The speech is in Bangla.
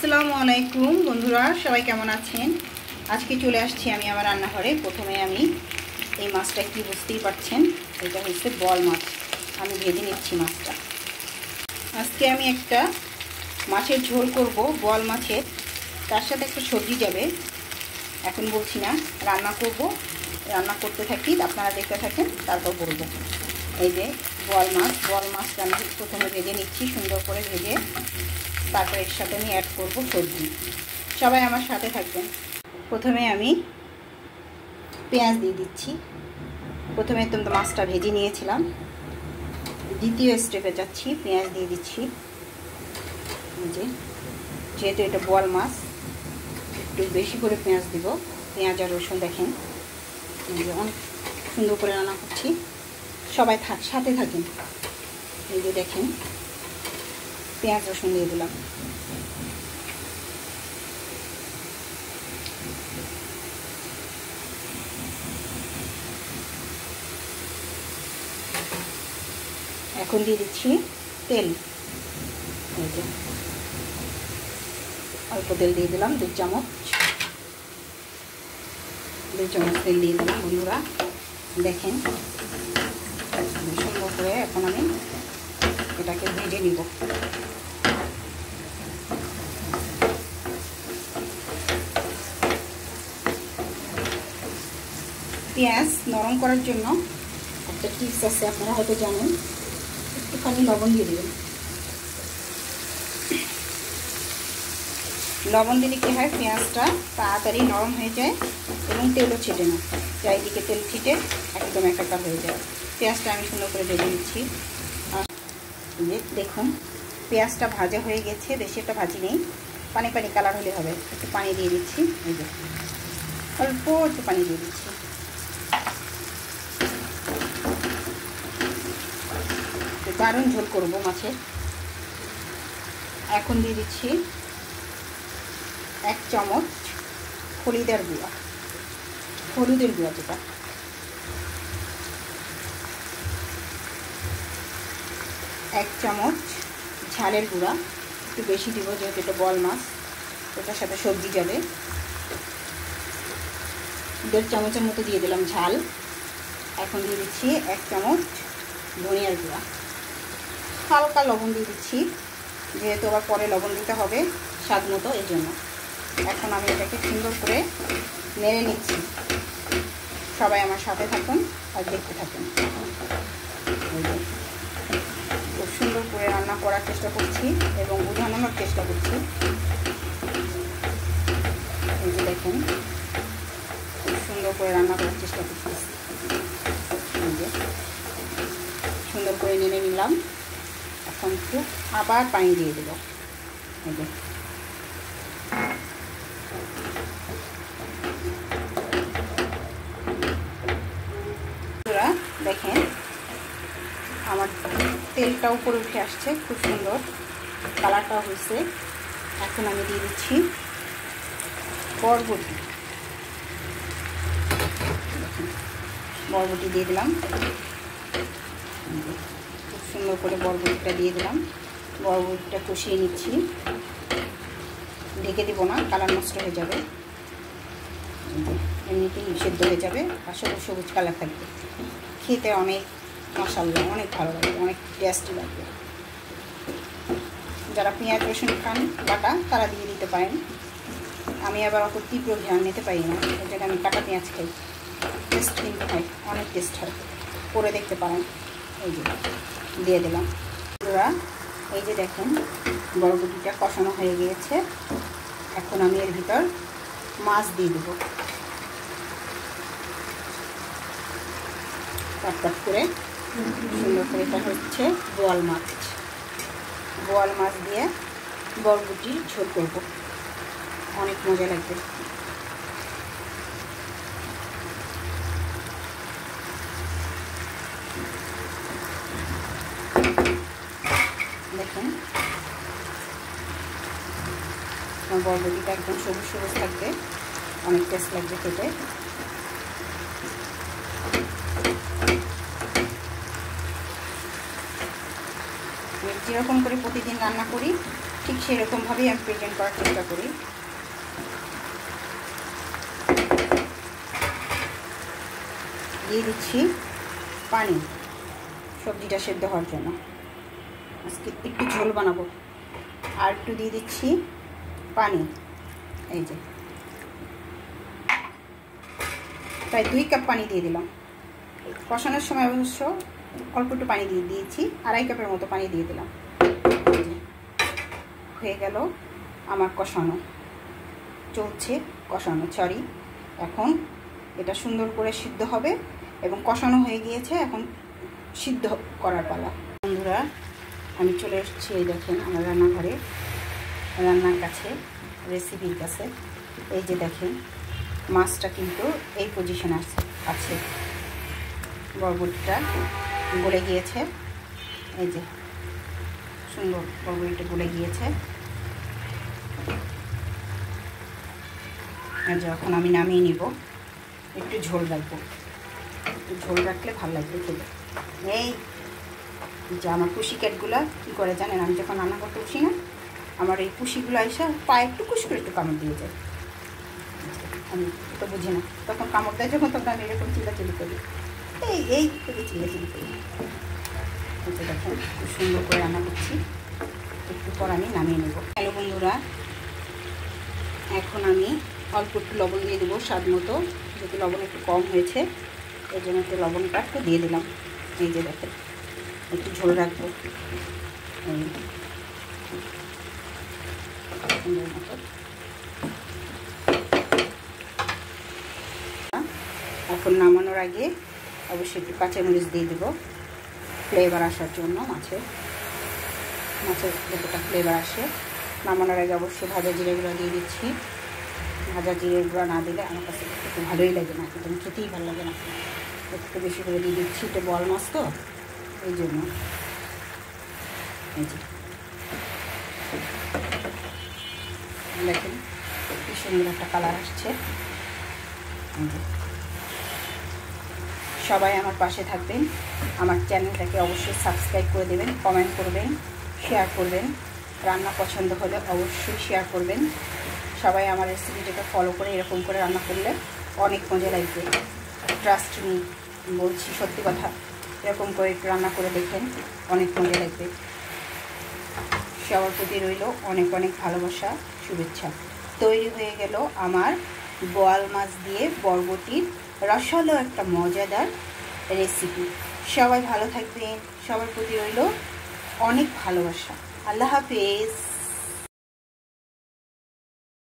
আসসালামু আলাইকুম বন্ধুরা, সবাই কেমন আছেন? আজকে চলে আসছি আমি আমার রান্নাঘরে। প্রথমে আমি এই মাছটা কি বুঝতেই পারছেন, এটা হচ্ছে বল মাছ। আমি ভেজে নিচ্ছি মাছটা। আজকে আমি একটা মাছের ঝোল করব, বল মাছের। তার সাথে একটা সবজি যাবে। এখন বলছি না, রান্না করব। রান্না করতে থাকি, আপনারা দেখতে থাকেন, তারপর বলবো। এই যে বল মাছটা আমি প্রথমে ভেজে নিচ্ছি, সুন্দর করে ভেজে তারপর এর সাথে আমি অ্যাড করব সবজি। সবাই আমার সাথে থাকবেন। প্রথমে আমি পেঁয়াজ দিয়ে দিচ্ছি। প্রথমে তো মাছটা ভেজে নিয়েছিলাম, দ্বিতীয় স্টেপে যাচ্ছি, পেঁয়াজ দিয়ে দিচ্ছি। যেহেতু এটা বল মাছ, একটু বেশি করে পেঁয়াজ দিব। পেঁয়াজ আর রসুন দেখেন অনেক সুন্দর করে রান্না করছি। সবাই সাথে থাকেন। এই যে দেখেন পেঁয়াজ রসুন দিয়ে দিলাম। এখন দিয়ে দিচ্ছি তেল। এই যে অল্প তেল দিয়ে দিলাম, 2 চামচ তেল দিয়ে দিলাম। বন্ধুরা দেখেন সুন্দর করে এখন আমি এটাকে ভেজে নিব। পেঁয়াজ নরম করার জন্য একটা টিপস আছে, আপনারা হয়তো জানেন। একটুখানি লবণ দিয়ে দেবেন। লবণ দিলে কী হয়, পেঁয়াজটা তাড়াতাড়ি নরম হয়ে যায় এবং তেলও ছিটে না। চারিদিকে তেল ছিটে একদম একাকার হয়ে যায়। পেঁয়াজটা আমি সুন্দর করে ভেজে নিচ্ছি। আর দেখুন পেঁয়াজটা ভাজা হয়ে গেছে, বেশি একটা ভাজি নেই, পানি পানি কালার হলে হবে। একটু পানি দিয়ে দিচ্ছি, এই যে অল্প একটু পানি দিয়ে দিচ্ছি। দারুণ ঝোল করবো মাছের। এখন দিয়ে দিচ্ছি 1 চামচ হলুদের গুঁড়া, যেটা 1 চামচ ঝালের গুঁড়া, একটু বেশি দিব যেহেতু এটা বল মাছ, ওটার সাথে সবজি যাবে। 1.5 চামচের মতো দিয়ে দিলাম ঝাল। এখন দিয়ে দিচ্ছি 1 চামচ ধনিয়ার গুঁড়া। হালকা লবণ দিয়ে দিচ্ছি, যেহেতু আবার পরে লবণ দিতে হবে স্বাদ মতো, এই জন্য। এখন আমি এটাকে সুন্দর করে নেড়ে নিচ্ছি। সবাই আমার সাথে থাকুন আর দেখতে থাকুন। খুব সুন্দর করে রান্না করার চেষ্টা করছি এবং বোঝানোর চেষ্টা করছি। এই যে দেখেন খুব সুন্দর করে রান্না করার চেষ্টা করছি। এই যে সুন্দর করে নেড়ে নিলাম। এখন একটু আবার পানি দিয়ে দেব। এই যে দেখেন আমার তেলটা উপরে উঠে আসছে, খুব সুন্দর কালারটাও হয়েছে। এখন আমি দিয়ে দিচ্ছি বরবটি দিয়ে দিলাম। খুব সুন্দর করে বরবটিটা দিয়ে দিলাম। বরবটিটা কষিয়ে নিচ্ছি, ঢেকে দেবো না, কালার নষ্ট হয়ে যাবে। এমনিতেই সেদ্ধ হয়ে যাবে আর সবুজ কালার থাকবে। খেতে অনেক মাশাআল্লাহ অনেক ভালো লাগবে, অনেক টেস্টি লাগবে। যারা পেঁয়াজ রসুন খান বাটা, তারা দিয়ে দিতে পারেন। আমি আবার অত তীব্র ঘ্রাণ নিতে পারি না, ওই জন্য আমি কাটা পেঁয়াজ খাই। টেস্ট কিন্তু হয়, অনেক টেস্ট হয়, করে দেখতে পারেন। এই যে দিয়ে দিলাম। বন্ধুরা এই যে দেখেন বরবটিটা কষানো হয়ে গিয়েছে। এখন আমি এর ভিতর মাছ দিয়ে দেবো, কাট করে সুন্দর করে। এটা হচ্ছে বোয়াল মাছ দিয়ে বরবটির ঝোল করবো, অনেক মজা লাগবে। দেখুন বরবটিটা একদম সবুজ থাকবে, অনেক টেস্ট লাগবে খেতে। যেরকম করে প্রতিদিন রান্না করি ঠিক ঠিক সেরকমভাবেই আমি প্রেজেন্ট করার চেষ্টা করি। দিয়ে দিচ্ছি পানি সবজিটা সেদ্ধ হওয়ার জন্য। আজকে একটু ঝোল বানাবো। আর একটু দিয়ে দিচ্ছি পানি, এই যে প্রায় 2 কাপ পানি দিয়ে দিলাম। কষানোর সময় অবশ্য অল্প একটু পানি দিয়ে দিয়েছি, 2.5 কাপের মতো পানি দিয়ে দিলাম। হয়ে গেল আমার কষানো, চলছে কষানো, সরি। এখন এটা সুন্দর করে সিদ্ধ হবে এবং কষানো হয়ে গিয়েছে, এখন সিদ্ধ করার পালা। বন্ধুরা, আমি চলে এসেছি, এই দেখেন আমার রান্নাঘরে, রান্নার কাছে, রেসিপির কাছে। এই যে দেখেন মাছটা কিন্তু এই পজিশনে আছে, বরবটিটা গলে গিয়েছে, এই যে সুন্দর বরবটিটা গলে গিয়েছে। যখন আমি নামিয়ে নিব, একটু ঝোল রাখবো, একটু ঝোল রাখলে ভালো লাগবে খেতে। এই যে আমার পুষি ক্যাটগুলো কী করে জানেন, আমি যখন রান্না করতে বসি না, আমার এই পুষিগুলো এসে পায়ে একটু কুশ করে একটু কামড় দিয়ে যায়। আমি তো বুঝি না, তখন কামড় দেয় যখন, তখন আমি এরকম চিল্লাচিল্লি করি, এই করে চিল্লাচিল্লি করি। এটা দেখেন খুব সুন্দর করে রান্না করছি, একটু পর আমি নামিয়ে নেব। হ্যালো বন্ধুরা, এখন আমি অল্প একটু লবণ দিয়ে দেবো স্বাদ মতো, যেহেতু লবণ একটু কম হয়েছে এই জন্য একটু লবণটা একটু দিয়ে দিলাম। এই যে দেখেন একটু ঝোল রাখবো সুন্দর মতো। এখন নামানোর আগে অবশ্যই একটু কাঁচামরিচ দিয়ে দেবো ফ্লেভার আসার জন্য, মাছের যতটা ফ্লেভার আসে। নামানোর আগে অবশ্যই ভাজা জিরেগুলো দিয়ে দিচ্ছি। ভাজা জিরেগুলো না দিলে আমার কাছে একটু ভালোই লাগে না, একদম খেতেই ভালো লাগে না। একটু বেশি করে দিয়ে দিচ্ছি, এটা বল মাছ তো এই জন্য। এই যে দেখেন কি সুন্দর একটা কালার আসছে। সবাই আমার পাশে থাকবেন, আমার চ্যানেলটাকে অবশ্যই সাবস্ক্রাইব করে দেবেন, কমেন্ট করবেন, শেয়ার করবেন। রান্না পছন্দ হলে অবশ্যই শেয়ার করবেন। সবাই আমার রেসিপিটাকে ফলো করে এরকম করে রান্না করলে অনেক মজা লাগবে। ট্রাস্ট মি, বলছি সত্যি কথা, এরকম করে একটু রান্না করে দেখেন, অনেক মজা লাগবে। সবার প্রতি রইল অনেক অনেক ভালোবাসা, শুভেচ্ছা। তৈরি হয়ে গেল আমার বোয়াল মাছ দিয়ে বরবটির রসালো একটা মজাদার রেসিপি। সবাই ভালো থাকবেন, সবার প্রতি রইল অনেক ভালোবাসা। আল্লাহ হাফেজ।